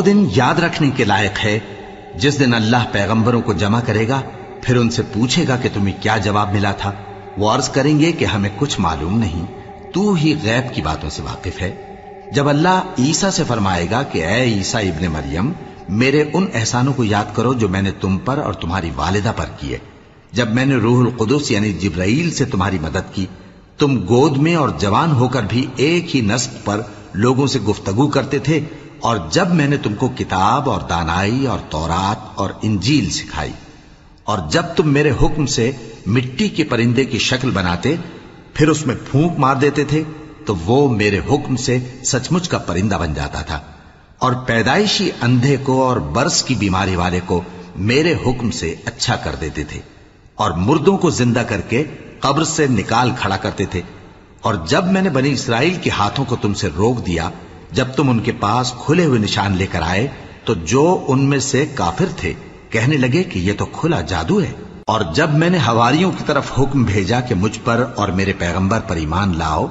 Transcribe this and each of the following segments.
وہ دن یاد رکھنے کے لائق ہے جس دن اللہ پیغمبروں کو جمع کرے گا، پھر ان سے پوچھے گا کہ تمہیں کیا جواب ملا تھا۔ وہ عرض کریں گے کہ ہمیں کچھ معلوم نہیں، تو ہی غیب کی باتوں سے واقف ہے۔ جب اللہ عیسیٰ سے فرمائے گا کہ اے عیسیٰ ابن مریم، میرے ان احسانوں کو یاد کرو جو میں نے تم پر اور تمہاری والدہ پر کیے، جب میں نے روح القدس یعنی جبرائیل سے تمہاری مدد کی، تم گود میں اور جوان ہو کر بھی ایک ہی نسق پر لوگوں سے گفتگو کرتے تھے، اور جب میں نے تم کو کتاب اور دانائی اور تورات اور انجیل سکھائی، اور جب تم میرے حکم سے مٹی کے پرندے کی شکل بناتے پھر اس میں پھونک مار دیتے تھے تو وہ میرے حکم سے سچ مچ کا پرندہ بن جاتا تھا، اور پیدائشی اندھے کو اور برس کی بیماری والے کو میرے حکم سے اچھا کر دیتے تھے، اور مردوں کو زندہ کر کے قبر سے نکال کھڑا کرتے تھے۔ اور جب میں نے بنی اسرائیل کے ہاتھوں کو تم سے روک دیا جب تم ان کے پاس کھلے ہوئے نشان لے کر آئے، تو جو ان میں سے کافر تھے کہنے لگے کہ یہ تو کھلا جادو ہے۔ اور جب میں نے حواریوں کی طرف حکم بھیجا کہ مجھ پر اور میرے پیغمبر پر ایمان لاؤ،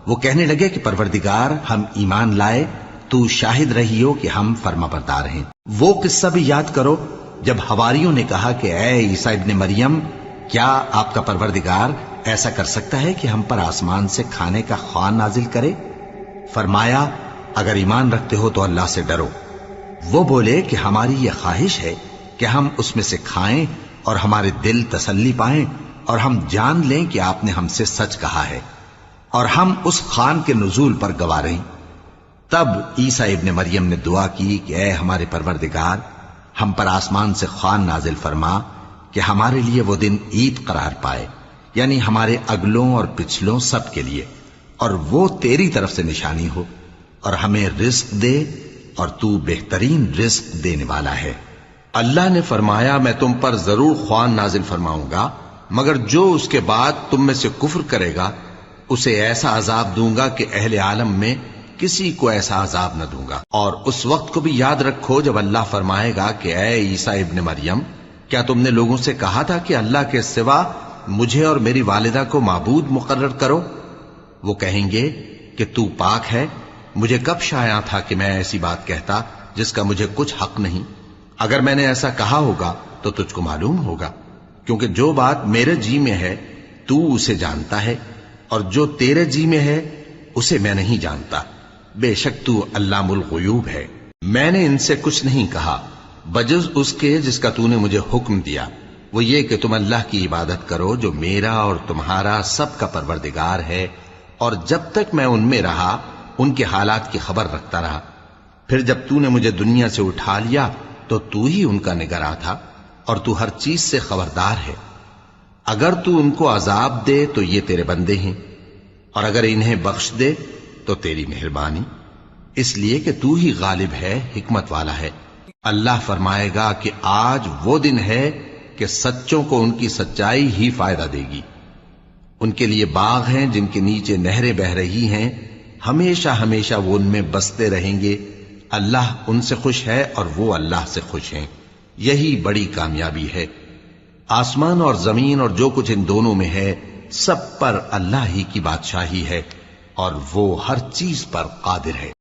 وہ کہنے لگے کہ پروردگار، ہم ایمان لائے، تو شاہد رہی ہو کہ ہم فرما بردار ہیں۔ وہ قصہ بھی یاد کرو جب حواریوں نے کہا کہ اے عیسیٰ ابن مریم، کیا آپ کا پروردگار ایسا کر سکتا ہے کہ ہم پر آسمان سے کھانے کا خوان نازل کرے؟ فرمایا، اگر ایمان رکھتے ہو تو اللہ سے ڈرو۔ وہ بولے کہ ہماری یہ خواہش ہے کہ ہم اس میں سے کھائیں اور ہمارے دل تسلی پائیں، اور ہم جان لیں کہ آپ نے ہم سے سچ کہا ہے، اور ہم اس خوان کے نزول پر گواہ رہیں۔ تب عیسیٰ ابن مریم نے دعا کی کہ اے ہمارے پروردگار، ہم پر آسمان سے خوان نازل فرما کہ ہمارے لیے وہ دن عید قرار پائے، یعنی ہمارے اگلوں اور پچھلوں سب کے لیے، اور وہ تیری طرف سے نشانی ہو، اور ہمیں رزق دے، اور تو بہترین رزق دینے والا ہے۔ اللہ نے فرمایا، میں تم پر ضرور خوان نازل فرماؤں گا، مگر جو اس کے بعد تم میں سے کفر کرے گا اسے ایسا عذاب دوں گا کہ اہل عالم میں کسی کو ایسا عذاب نہ دوں گا۔ اور اس وقت کو بھی یاد رکھو جب اللہ فرمائے گا کہ اے عیسیٰ ابن مریم، کیا تم نے لوگوں سے کہا تھا کہ اللہ کے سوا مجھے اور میری والدہ کو معبود مقرر کرو؟ وہ کہیں گے کہ تو پاک ہے، مجھے کب شایع تھا کہ میں ایسی بات کہتا جس کا مجھے کچھ حق نہیں۔ اگر میں نے ایسا کہا ہوگا تو تجھ کو معلوم ہوگا، کیونکہ جو بات میرے جی میں ہے تو اسے جانتا ہے، اور جو تیرے جی میں ہے اسے میں نہیں جانتا۔ بے شک تو علام الغیوب ہے۔ میں نے ان سے کچھ نہیں کہا بجز اس کے جس کا تو نے مجھے حکم دیا، وہ یہ کہ تم اللہ کی عبادت کرو جو میرا اور تمہارا سب کا پروردگار ہے، اور جب تک میں ان میں رہا ان کے حالات کی خبر رکھتا رہا۔ پھر جب تو نے مجھے دنیا سے اٹھا لیا تو تو ہی ان کا نگراں تھا، اور تو ہر چیز سے خبردار ہے۔ اگر تو ان کو عذاب دے تو یہ تیرے بندے ہیں، اور اگر انہیں بخش دے تو تیری مہربانی، اس لیے کہ تو ہی غالب ہے، حکمت والا ہے۔ اللہ فرمائے گا کہ آج وہ دن ہے کہ سچوں کو ان کی سچائی ہی فائدہ دے گی۔ ان کے لیے باغ ہیں جن کے نیچے نہریں بہہ رہی ہیں، ہمیشہ ہمیشہ وہ ان میں بستے رہیں گے۔ اللہ ان سے خوش ہے اور وہ اللہ سے خوش ہیں، یہی بڑی کامیابی ہے۔ آسمان اور زمین اور جو کچھ ان دونوں میں ہے سب پر اللہ ہی کی بادشاہی ہے، اور وہ ہر چیز پر قادر ہے۔